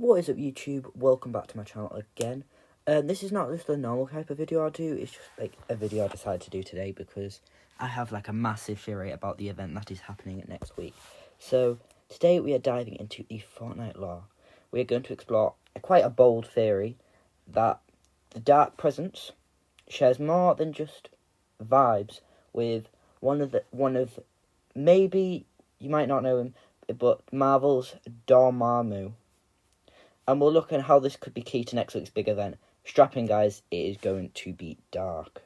What is up, YouTube? Welcome back to my channel again. This is not just a normal type of video I do, it's just like a video I decided to do today because I have like a massive theory about the event that is happening next week. So, today we are diving into the Fortnite lore. We are going to explore quite a bold theory that the Dark Presence shares more than just vibes with one of maybe you might not know him, but Marvel's Dormammu. And we'll look at how this could be key to next week's big event. Strap in, guys, it is going to be dark.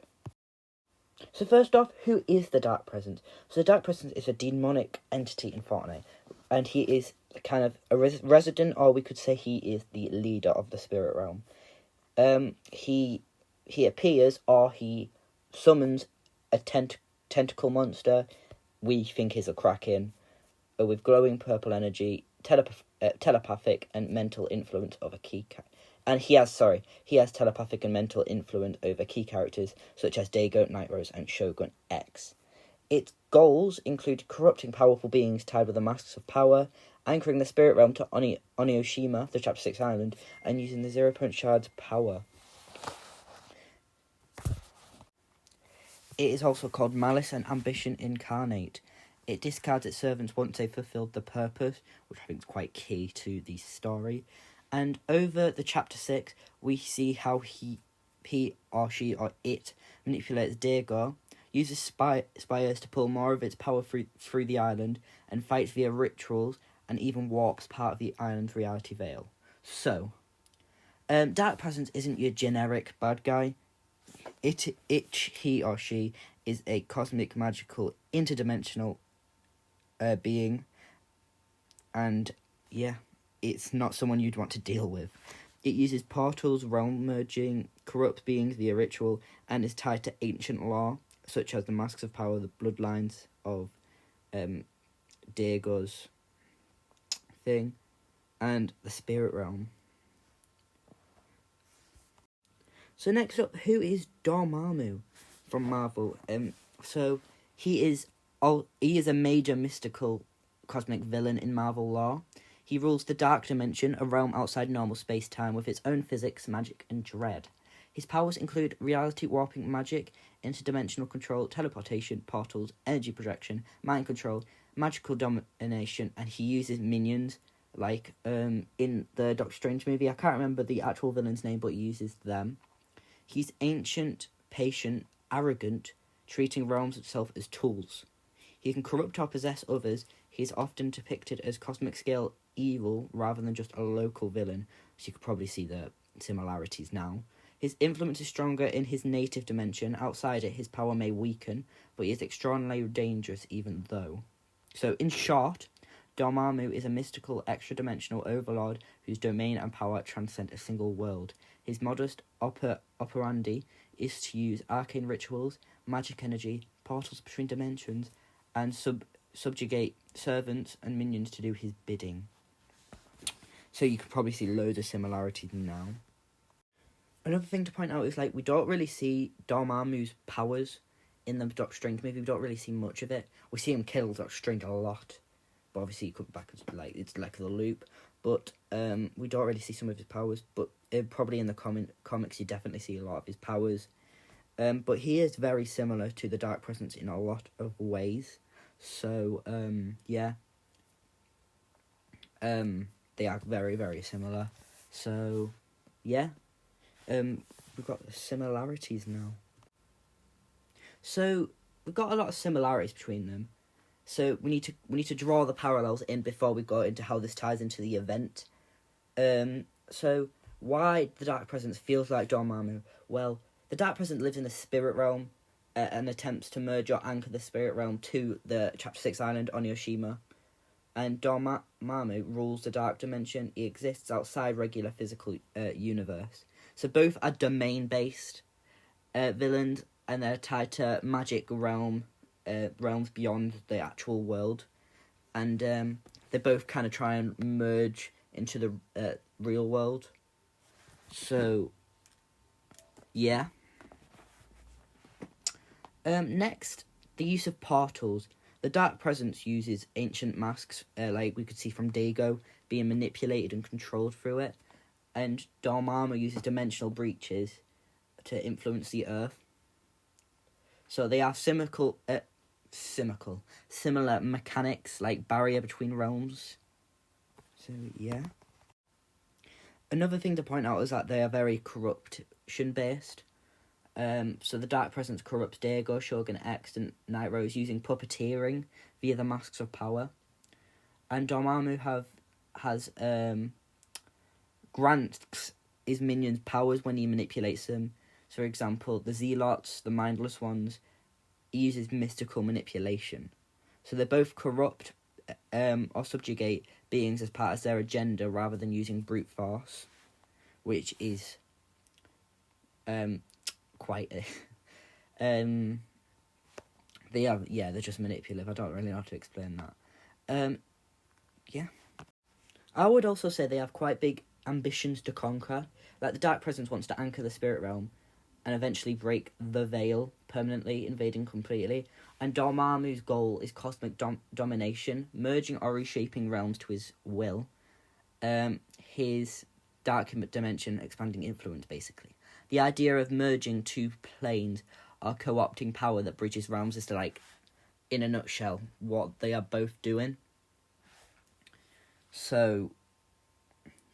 So first off, who is the Dark Presence? So the Dark Presence is a demonic entity in Fortnite. And he is kind of a resident, or we could say he is the leader of the spirit realm. He appears, or he summons a tentacle monster we think is a kraken, with glowing purple energy, telepathic and mental influence over he has telepathic and mental influence over key characters such as Dago, Night Rose, and Shogun X. Its goals include corrupting powerful beings tied with the masks of power, anchoring the spirit realm to Onioshima, the Chapter 6 island, and using the 0-point shard's power. It is also called Malice and Ambition Incarnate. It discards its servants once they've fulfilled the purpose, which I think is quite key to the story. And over the Chapter 6, we see how he or she or it manipulates Dago, uses spires to pull more of its power through the island, and fights via rituals, and even warps part of the island's reality veil. So, Dark Presence isn't your generic bad guy. He or she is a cosmic, magical, interdimensional being, and yeah, it's not someone you'd want to deal with. It uses portals, realm merging, corrupts beings via ritual, and is tied to ancient lore such as the masks of power, the bloodlines of Dago's thing, and the spirit realm. So next up, who is Dormammu from Marvel? So he is a major mystical cosmic villain in Marvel lore. He rules the Dark Dimension, a realm outside normal space-time with its own physics, magic, and dread. His powers include reality warping magic, interdimensional control, teleportation, portals, energy projection, mind control, magical domination, and he uses minions, like in the Doctor Strange movie. I can't remember the actual villain's name, but he uses them. He's ancient, patient, arrogant, treating realms itself as tools. He can corrupt or possess others. He is often depicted as cosmic scale evil rather than just a local villain, so you could probably see the similarities now. His influence is stronger in his native dimension. Outside it, his power may weaken, but he is extraordinarily dangerous even though. So, in short, Dormammu is a mystical, extra-dimensional overlord whose domain and power transcend a single world. His modus operandi is to use arcane rituals, magic energy, portals between dimensions, and subjugate servants and minions to do his bidding. So you could probably see loads of similarities now. Another thing to point out is, like, we don't really see Dormammu's powers in the Doctor Strange movie. We don't really see much of it. We see him kill Doctor Strange a lot, but obviously he comes back as, like, it's like the loop. But we don't really see some of his powers, but probably in the comics you definitely see a lot of his powers. But he is very similar to the Dark Presence in a lot of ways. So, yeah. They are very, very similar. So, yeah. We've got the similarities now. So, we've got a lot of similarities between them. So, we need to draw the parallels in before we go into how this ties into the event. So, why the Dark Presence feels like Dormammu? Well, the Dark Presence lives in the spirit realm and attempts to merge or anchor the spirit realm to the Chapter 6 island Onioshima. And Dormammu rules the Dark Dimension. He exists outside regular physical universe. So both are domain-based villains, and they're tied to magic realms beyond the actual world. And they both kind of try and merge into the real world. So, yeah. Next, the use of portals. The Dark Presence uses ancient masks, like we could see from Dago, being manipulated and controlled through it. And Dormammu uses dimensional breaches to influence the Earth. So they have similar mechanics, like barrier between realms. So, yeah. Another thing to point out is that they are very corruption-based. So the Dark Presence corrupts Dago, Shogun X, and Night Rose using puppeteering via the Masks of Power. And Dormammu has grants his minions powers when he manipulates them. So, for example, the Zealots, the Mindless Ones, he uses mystical manipulation. So they're both corrupt or subjugate beings as part of their agenda rather than using brute force, which is quite they're just manipulative. I don't really know how to explain that. I would also say they have quite big ambitions to conquer. Like, the Dark Presence wants to anchor the spirit realm and eventually break the veil permanently, invading completely. And Dormammu's goal is cosmic domination, merging or reshaping realms to his will. His dark dimension expanding influence, basically. The idea of merging two planes or co-opting power that bridges realms is to, like, in a nutshell, what they are both doing. So,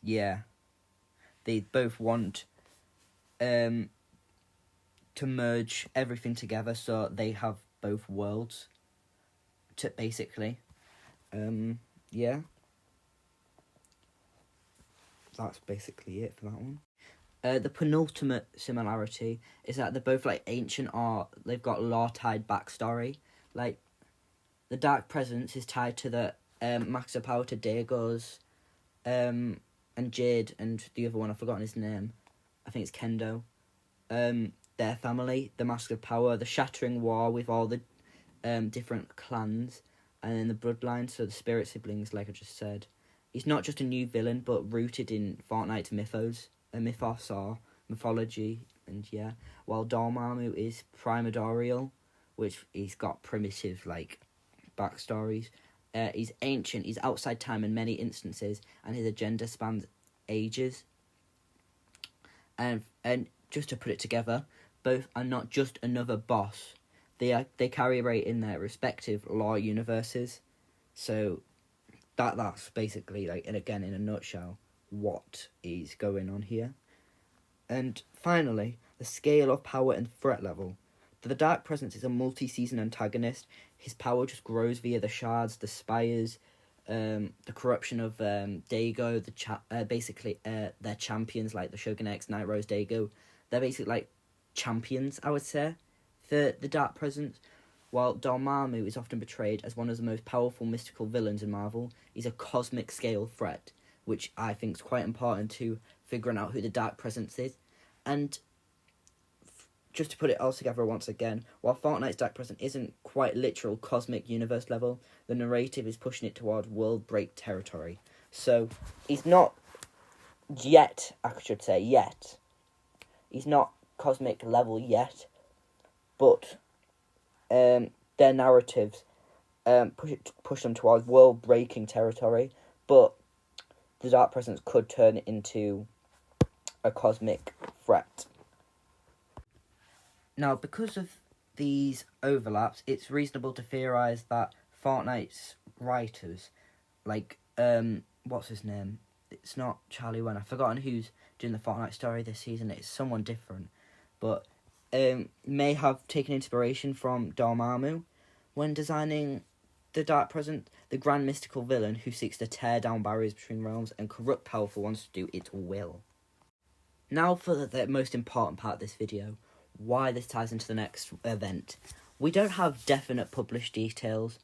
yeah. They both want to merge everything together so they have both worlds, basically. Yeah. That's basically it for that one. The penultimate similarity is that they're both, like, ancient art. They've got lore-tied backstory. Like, the Dark Presence is tied to the Max of Power to Dago's, and Jade and the other one, I've forgotten his name. I think it's Kendo. Their family, the Mask of Power, the Shattering War with all the different clans, and then the bloodline, so the spirit siblings, like I just said. He's not just a new villain, but rooted in Fortnite's mythos or mythology, and yeah. While Dormammu is primordial, which he's got primitive, like, backstories. He's ancient, he's outside time in many instances, and his agenda spans ages. And just to put it together, both are not just another boss. They carry weight in their respective lore universes. So that's basically, like, and again, in a nutshell, what is going on here. And finally, the scale of power and threat level. The Dark Presence is a multi-season antagonist. His power just grows via the shards, the spires, the corruption of Dago, their champions, like the Shogun X, Night Rose, Dago. They're basically, like, champions, I would say, for the Dark Presence. While Dormammu is often portrayed as one of the most powerful mystical villains in Marvel, he's a cosmic scale threat, which I think is quite important to figuring out who the Dark Presence is. And just to put it all together once again, while Fortnite's Dark Presence isn't quite literal cosmic universe level, the narrative is pushing it toward world break territory. So, he's not yet, he's not cosmic level yet, but their narratives push them towards world breaking territory, but the Dark Presence could turn into a cosmic threat. Now, because of these overlaps, it's reasonable to theorise that Fortnite's writers, like, what's his name? It's not Charlie Wen. I've forgotten who's doing the Fortnite story this season. It's someone different. But may have taken inspiration from Dormammu when designing the Dark Presence, the grand mystical villain who seeks to tear down barriers between realms and corrupt powerful ones to do its will. Now for the most important part of this video, why this ties into the next event. We don't have definite published details,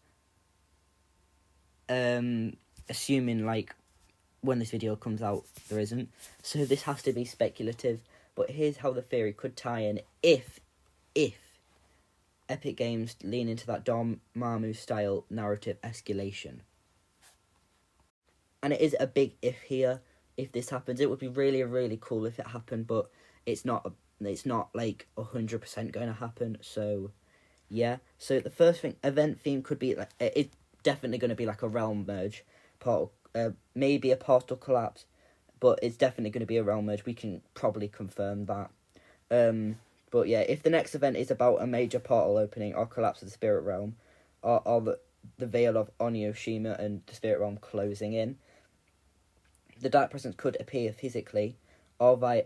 assuming, like, when this video comes out, there isn't. So this has to be speculative, but here's how the theory could tie in if Epic Games lean into that Dormammu style narrative escalation. And it is a big if here. If this happens, it would be really, really cool if it happened, but it's not like 100% going to happen. So yeah. So the first event theme could be, like, it's definitely going to be like a realm merge, portal maybe a portal collapse, but it's definitely going to be a realm merge. We can probably confirm that. But yeah, if the next event is about a major portal opening or collapse of the spirit realm, or the veil of Onyoshima and the spirit realm closing in, the dark presence could appear physically or via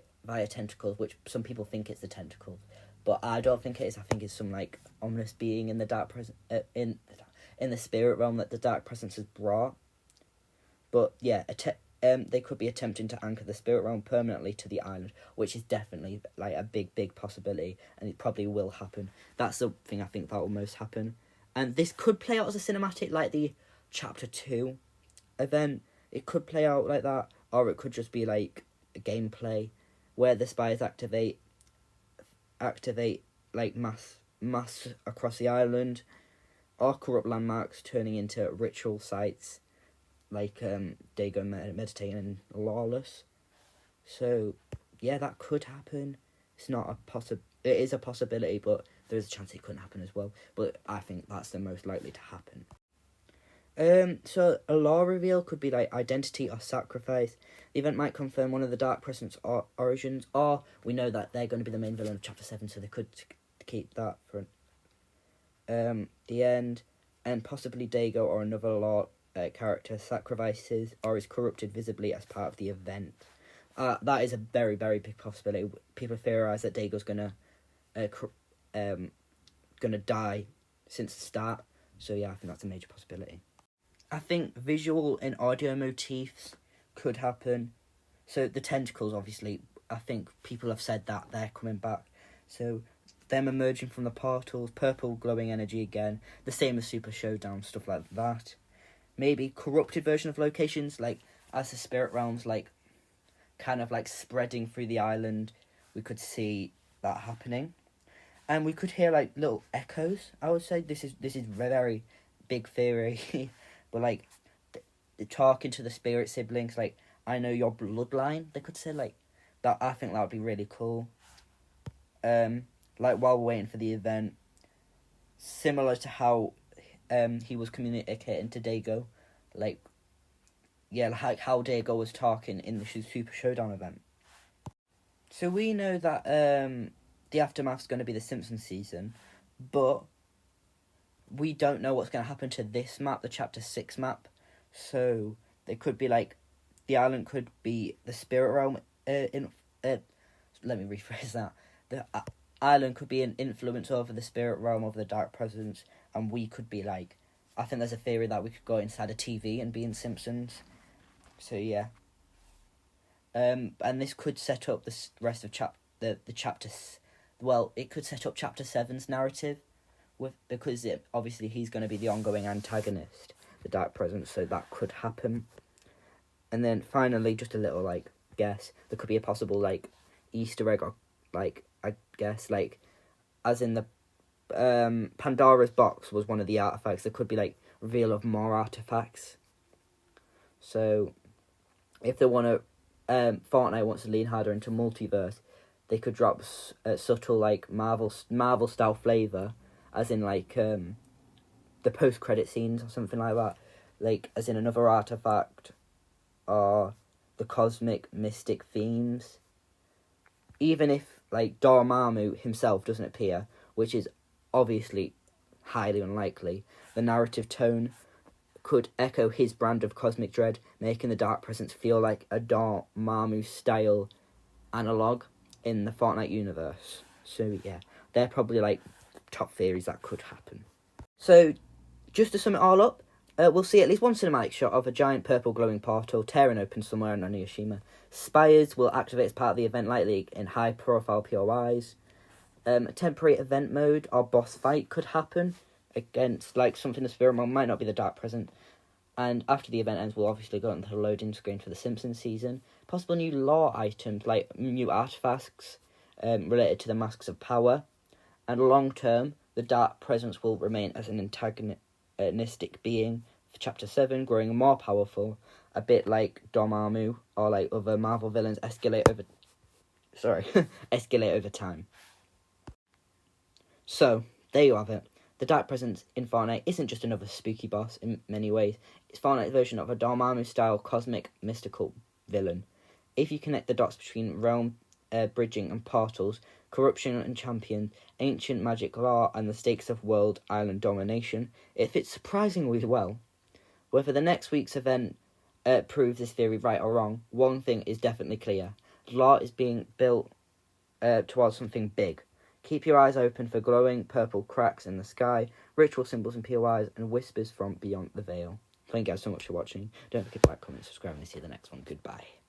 tentacles, which some people think it's the tentacles, but I don't think it is. I think it's some like ominous being in the dark presence in the spirit realm that the dark presence has brought. But yeah, they could be attempting to anchor the spirit realm permanently to the island, which is definitely like a big possibility, and it probably will happen. That's the thing I think that will most happen. And this could play out as a cinematic, like the Chapter 2 event. It could play out like that, or it could just be like a gameplay where the spies activate like mass across the island, or corrupt landmarks turning into ritual sites like Dago meditating and Lawless. So yeah, that could happen. It's not it is a possibility, but there is a chance it couldn't happen as well. But I think that's the most likely to happen. So a law reveal could be like identity or sacrifice. The event might confirm one of the Dark Presence origins, or we know that they're going to be the main villain of Chapter 7, so they could keep that for the end. And possibly Dago or another law character sacrifices or is corrupted visibly as part of the event. That is a very big possibility. People theorize that Dago's gonna die since the start. So yeah, I think that's a major possibility. I think visual and audio motifs could happen. So the tentacles, obviously, I think people have said that they're coming back. So them emerging from the portals, purple glowing energy again, the same as Super Showdown, stuff like that. Maybe corrupted version of locations, like as the spirit realms like kind of like spreading through the island, we could see that happening. And we could hear like little echoes. I would say this is very big theory. But like talking to the spirit siblings, like, I know your bloodline, they could say like that. I think that would be really cool. Like while we're waiting for the event, similar to how he was communicating to Dago, like how Dago was talking in the Super Showdown event. So we know that the aftermath's going to be the Simpsons season, but we don't know what's going to happen to this map, the Chapter 6 map. So they could be like, the island could be the spirit realm. Let me rephrase that. The island could be an influence over the spirit realm of the Dark Presence, and we could be like, I think there's a theory that we could go inside a TV and be in Simpsons. So yeah. And this could set up the rest of the chapters. Well, it could set up Chapter 7's narrative, because obviously he's going to be the ongoing antagonist, the Dark Presence, so that could happen. And then finally, just a little like guess, there could be a possible like Easter egg, or like I guess like as in the Pandora's box was one of the artifacts. There could be like reveal of more artifacts. So if they want to, Fortnite wants to lean harder into multiverse, they could drop a subtle like Marvel style flavor, as in like the post credit scenes or something like that, like as in another artifact, or the cosmic mystic themes. Even if like Dormammu himself doesn't appear, which is obviously highly unlikely, the narrative tone could echo his brand of cosmic dread, making the Dark Presence feel like a Dormammu style analog in the Fortnite universe. So yeah, they're probably like top theories that could happen. So just to sum it all up, we'll see at least one cinematic shot of a giant purple glowing portal tearing open somewhere in Onyoshima. Spires will activate as part of the event, likely in high profile POIs. A temporary event mode or boss fight could happen against like something the spirit realm, might not be the Dark Present. And after the event ends, we'll obviously go into the loading screen for the Simpsons season. Possible new lore items like new artifacts related to the Masks of Power. And long term, the Dark Presence will remain as an antagonistic being for Chapter 7, growing more powerful, a bit like Dormammu or like other Marvel villains escalate over time. So, there you have it. The Dark Presence in Fortnite isn't just another spooky boss in many ways. It's Fortnite's version of a Dormammu-style cosmic mystical villain. If you connect the dots between realm bridging and portals, corruption and champion, ancient magic lore, and the stakes of world island domination, it fits surprisingly well. Whether the next week's event proves this theory right or wrong, one thing is definitely clear. The lore is being built towards something big. Keep your eyes open for glowing purple cracks in the sky, ritual symbols and POIs, and whispers from beyond the veil. Thank you guys so much for watching. Don't forget to like, comment, subscribe, and see you in the next one. Goodbye.